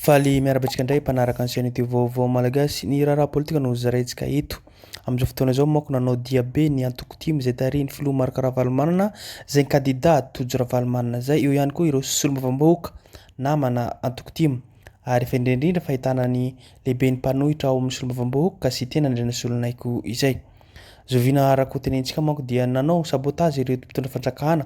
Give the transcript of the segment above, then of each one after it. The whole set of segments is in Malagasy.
Faly miarabatsika indray mpanaraka ansian'ity vaovao malagasy ny raharaha politika no zaraintsika eto. Amin'izao fotoana izao manko nanao dia be ny antoko timo izay tariny filoha Marc Ravalomanana izay candidat Tojo Ravalomanana izay. Eo ihany koa ireo solombavambahoaka namana antoko timo ary efa indrindra fahitana ny lehibe ny mpanohitra ao amin'ny solombavambahoaka ka sy tena indrina solonaiko izay. Zoviana araka tenentsika manko dia nanao sabotage ireo mpitondra fanjakana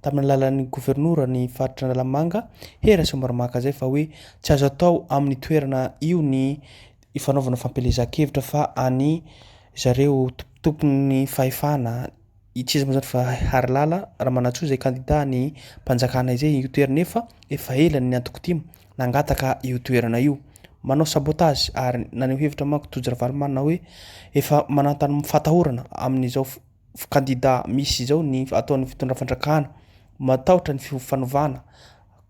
tamin'ny alalan'ny gouvernoura ny faritra Analamanga hera Sombarimaka zay fa hoe tsy azo atao amin'ny toerana io ny fanaovana fampelezan-kevitra fa any zareo tompon'ny fahefana tsy izy moa zany fa Harilala Ramanatsoa izay candidat ny mpanjakana izay io toerana efa elany ny antoko timo nangataka io toerana io. Manao sabotage ary naneho hevitra manko Tojo Ravalomanana hoe efa manantany fatahorana amin'izao candidat misy izao ny ataon'ny fitondra fanjakana matahotra ny fanovana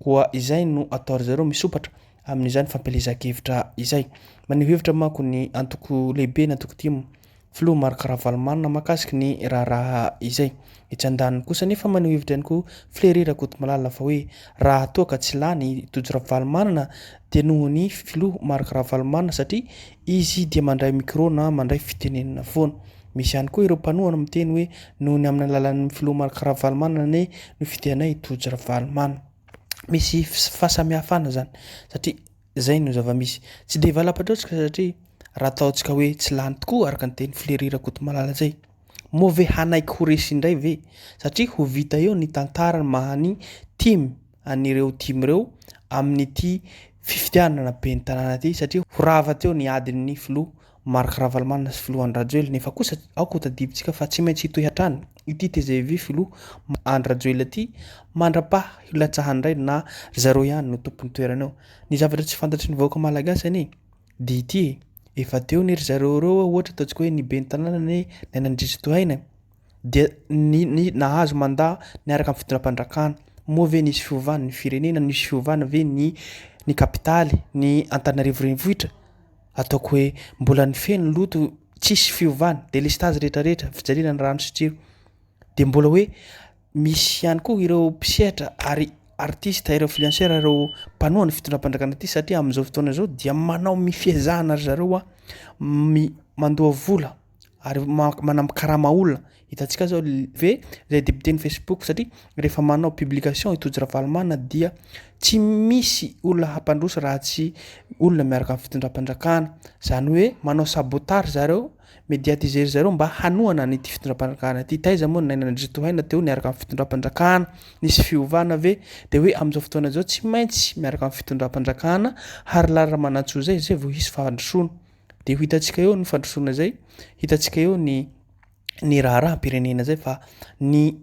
koa izay no atao zareo misopatra amin'izany fampelezan-kevitra izay. Maneho hevitra manko ny antoko lehibe ny antoko timo filoha Marc Ravalomanana mahakasiky ny raha izay. Etsy andaniny kosa nefa maneho hevitra ihany koa Flery Rakotomalala fa hoe raha toa ka tsy lany Tojo Ravalomanana dia noho ny filoha Marc Ravalomanana satria izy dia mandray micro na mandray fitenenana foana. Misy ihany koa ireo mpanohana miteny hoe noho ny amin'ny alalan'ny filoha Marc Ravalomanana no fitehanay Tojo Ravalomanana. Misy fahasamihafana zany satria zay no zava-misy tsy de valapatrantsika satria raha ataontsika hoe tsy lany tokoa araka ny teny Flery Rakotomalala zay. Moa ve hanaiky ho resy indray ve satria ho vita eo ny tantara mahany timy anireo timy ireo amin'ity fifidianana ben'ny tanàna ty satria ho rava teo ny adin'ny filoha Marc Ravalomanana sy filoha Andry Rajoelina nefa kosa ao ko tadidintsika fa tsy maintsy hitohy hatrany ity TGV filoha Andry Rajoelina ty mandrapaha hilatsahany indray na zareo ihany no tompon'ny toerana eo. Ny zavatra tsy fantatry ny vahoaka malagasy anie dia ity efa teo ny ry zareo reo ohatra ataontsika hoe ny ben'ny tanàna ny Nandrisy Tohaina dia ny nahazo mandat niaraka amin'ny fitondram-pandrakana. Moa ve nisy fiovana ny firenena, nisy fiovana ve ny kapitaly ny Antananarivo renivohitra ataoko hoe mbola ny feno loto tsisy fiovana delestage rehetrarehetra fijaliana ny rano sy tsiro dia mbola hoe misy ihany koa ireo mpisehatra ary artiste ireo influenceur ireo mpanohana fitondram-pandrakana ty satria amin'izao fotoana izao dia manao mifezahana ry zareo mandoa vola ary manamkarama olona. Hitantsika zao ve zay depiten'ny Facebook satria rehefa manao publication i Tojo Ravalomanana dia tsy misy olona hampandroso raha tsy olona miaraka amin'ny fitondram-pandrakana. Zany hoe manao sabotage zareo médiatiser zareo mba hanohana nyty fitondram-pandrakana ty. Taiza moa ny Nandrisy Tohaina teo niaraka amin'ny fitondram-pandrakana nisy fiovana ve dia hoe amin'izao fotoana izao tsy maintsy miaraka amin'ny fitondram-pandrakana Harilala Ramanatsoa zay vao hisy fandrosoana. Dia hitantsika eo ny fandrosoana zay, hitantsika eo ny raha-pirenena zay fa ny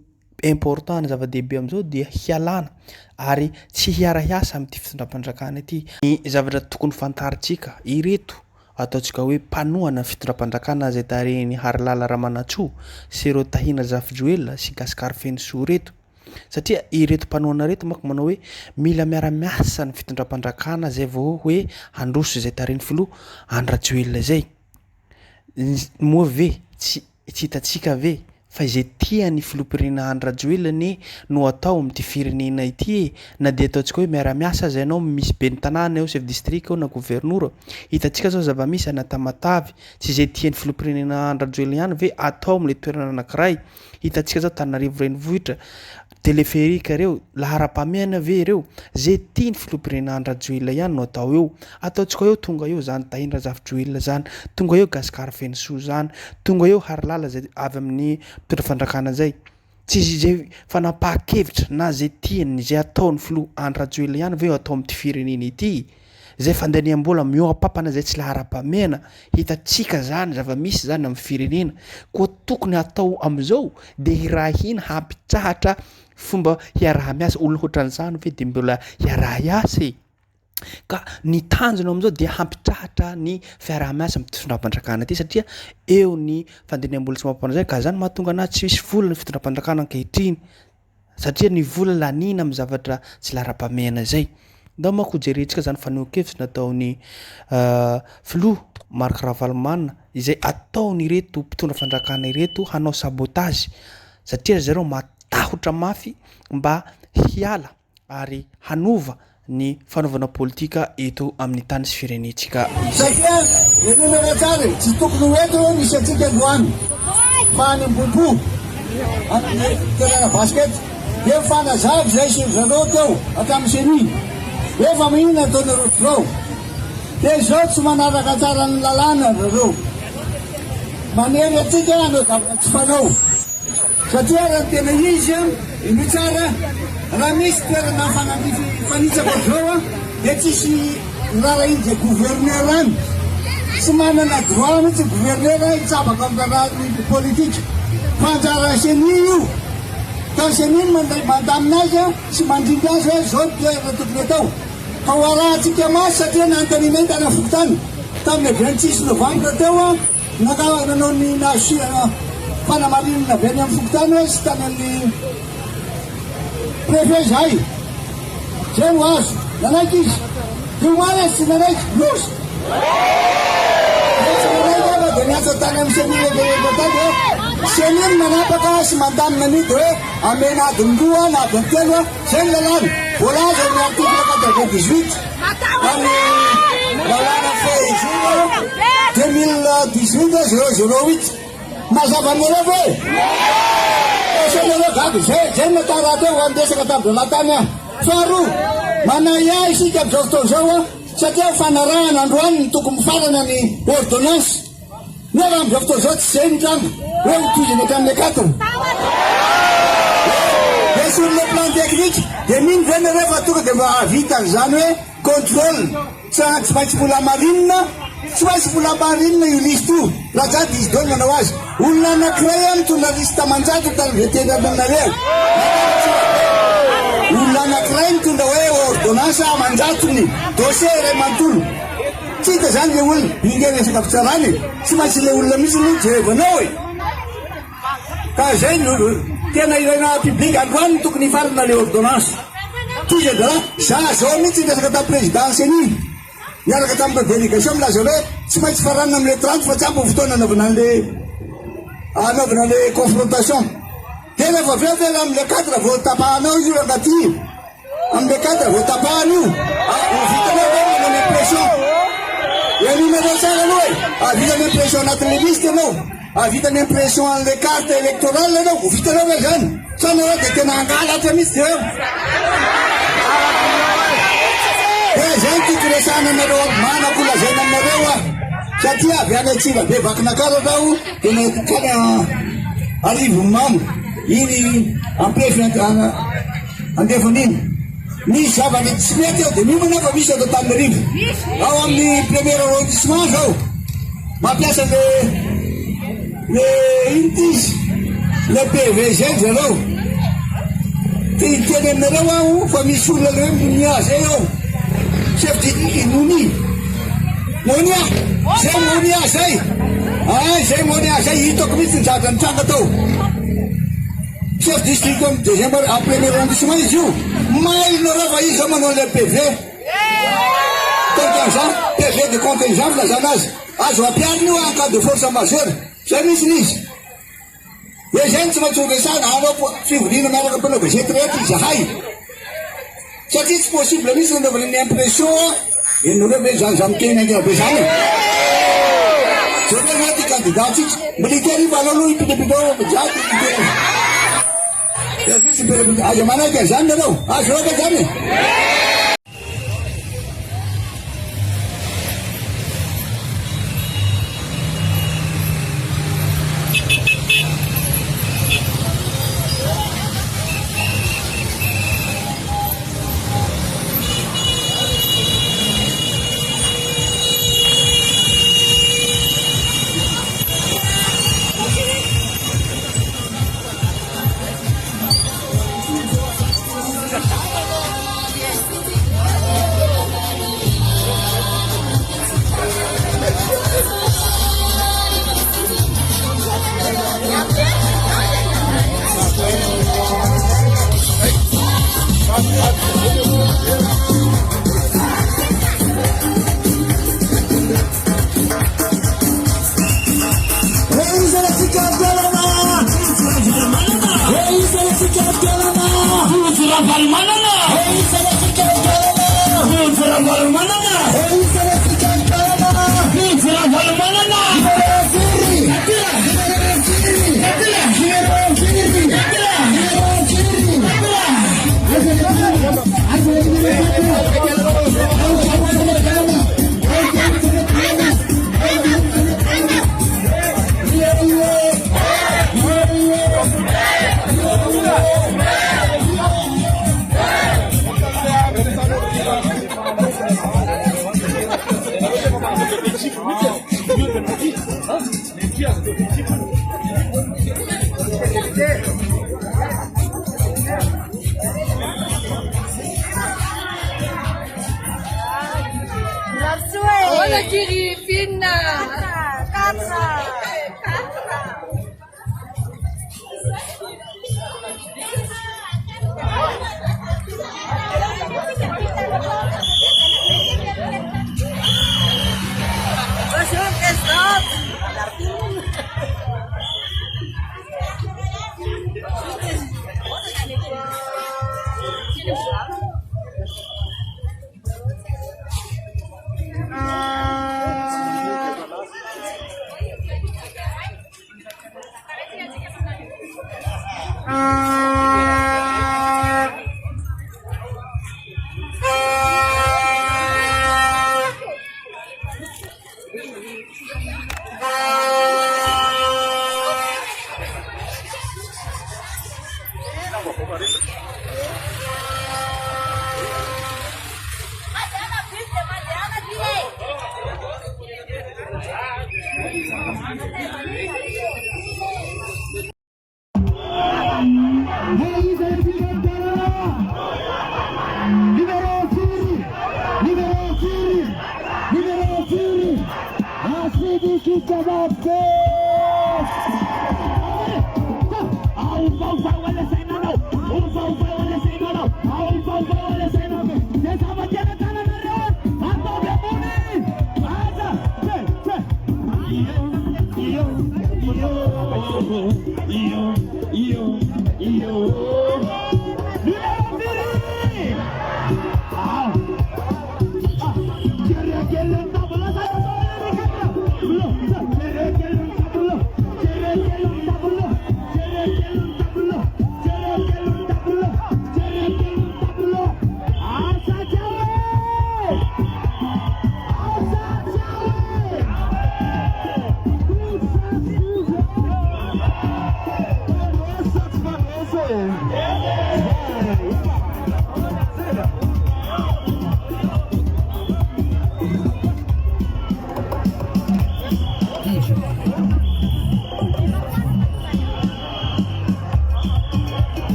important ny zava-dehibe amin'izao dia hialana ary tsy hiara-hiasa amin'ity fitondram-pandrakana ity. Ny zavatra tokony fantaritsika ireto ataontsika hoe mpanohana fitondram-pandrakana zay tariny Harilala Ramanatsoa sy ireo Tahina Zafijoelina sy Gasikara Fenisoa reto satria ireto mpanohana reto manko manao hoe mila miara-miasa ny fitondram-pandrakana zay vao hoe handroso zay tariny filoha Andry Rajoelina zay. Moa ve tsy hitatsika ve fa izay tiany filoam-pirenena Andry Rajoelina no atao amin'ity firenena ity na dia ataontsika hoe miara-miasa azy ianao misy be ny tanàna eo chef district ao na gouverneur hitantsika zao zava-misy Anatamatavy tsy izay tiany filoam-pirenena Andry Rajoelina ihany ve atao amin'ilay toerana anankiray hitantsika zao Tananarivo renivohitra téléphérique reo laharam-pameana ve ireo zay tiany filoam-pirenena Andry Rajoelina ihany no atao eo ataontsika eo tonga eo zany Tahindra Zafijoelina zany tonga eo Gaspard Fensoa zany tonga eo Harilala zay avy amin'ny mpitondra fandrakana zay tsy izay fanapahan-kevitra na zay tiany zay ataony filoha Andry Rajoelina ihany ve atao amin'ity firenena ity zay fandaniam-bola mioapapana zay tsy laharam-pameana hitantsika zany zava-misy zany amin'ny firenena koa tokony atao am'izao dia hirahina hampitrahatra fomba hiaraha-miasa olona hoatran'izany ve dia mbola hiaraha-iasa ka ny tanjona am'izao dia hampitrahatra ny fiaraha-miasa amin'ny fitondram-pandrakana ity satria eo ny fandaniam-bola tsy mampana zay ka zany mahatonga anazy tsy misy vola ny fitondram-pandrakana ankehitriny satria ny vola lanina amin'ny zavatra tsy laharam-pameana zay da mako jerentsika zany faneho-kevitra nataony filoha Marc Ravalomanana izay ataony ireto mpitondra fandrakana ireto hanao sabotage satria zareo matahotra mafy mba hiala ary hanova ny fanaovana politika eto amin'ny tany sy firenetsika satria renena tsara tsy tokony hoeto misy atsika androany fa any ambompo amin'ny terrain basket dia fanazavy zay sy zareo teo atamin'ny seni efa mihinana ataonareo zao dia zao tsy manaraka tsara ny lalàna zareo manery atsika anao tsy fanao satria raha tena izy ino tsara raha misy toerana fanitsako zao dia tsisy raha izy gouverneur any tsy manana droit mihitsy gouverneur hitsabaka amin'ny raha politika fanjara seni io ka seni mandaminazy sy mandrindra azy hoe zao toerana tokony atao ka ho arahantsika masy satria nanontaniana tany fotany tamin'ny 26 novembre teo nanao ny fanamarinana avy any amin'ny fokotany hoe sy tany amin'ny préfet zay zay no azo nanaiky izy tomana sy nanaiky losy dia niasa tany amin'ny seniltany hoe seniny manapaka sy mandamina an'ity hoe amena adiny roa na adiny telo zay ny lalàna voalaza ny article 98 amin'ny lalàna feuille 2018 008 mazava anareo ve senareo gaby zay natara teo andesaka tamin'ny latany faharoa manaya isika am'izao fotoana zao satria fanarahana androany ny tokony mifarana ny ordonnance nefa am'izao fotoana zao tsy zay ny tranga hoe mitoziny hatramin'ny 4 dia sur le plan technique dia mino zany rehefa tonga dia mba havita zany hoe contrôle tsy maintsy vola marinina tsy maintsy vola marinina io liste io raha zany izy dolo manao azy olona anankiray any mitondra liste manjato tany tena aminareo olona anankiray mitondra hoe ordonnance manjatony dossier iray manontolo tsy hita zany le olona ingeny resaka fitsarany tsy maintsy le olona misy no jerevanao e ka zay tena ilaina public androany tokony hifarana le ordonnance tiza dara za zao mihitsy resaka tamin'ny présidence iny miaraka tamin'ny délégation milaza hoe tsy maintsy faranina am'le 30 fa tsy ampy fotoana anaovana le confrontation dia rehefa avy eo am'le 4 vao tapahanao io angaty am'le 4 vao tapahana io vitanao hoe manao impression eninareo tsara aloha e avitany impression anatin'le liste anao avitany impression an'le carte électorale anao ho vitanao ve zany sa nareo dia tena angalatra mihitsy eo zay tiako resana anareo manako lazaina aminareo satria avy any atsira be vakinakara rao dia nakana arivo mamo iny ampefy andefan'iny misy zavany tsy mety eo dia mimana fa misy atao tamin'ny rivo ao amin'ny premier arrondissement zao mampiasa le intizy le PV zay zareo teny aminareo aho fa misy olona le hoe miaza eo chef d'inounie monia zay monia zay zay monia zay hitako mihitsy ny zatra nitranga tao chef district am deuxième en premier arrondissement izy io mailona fa izy manao le PV contingent PV de contingent filazana azy azo ampiarina io en cas de force majeure zay misy n'izy hoe zay tsy mahatonga sana anao fivoriana miaraka mpanao gazety rehetra izahay satria tsy possible misy nanaovana ny impression enareo hoe zany mikena be zany zay anaty candidat tsika militaire io alaloha ipidapidao mijaty militaire aza manaiky zany nareo azo loaka zany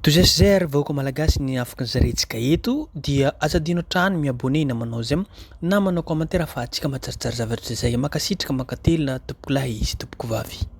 Toy zay ary vahoaka malagasy ny afaka zarentsika eto dia aza adino trano miabone na manao zay na manao commentaire fa atsika matsaritsary zavatra zay makasitraka makatelina tompoko lahy izy tompoko vavy.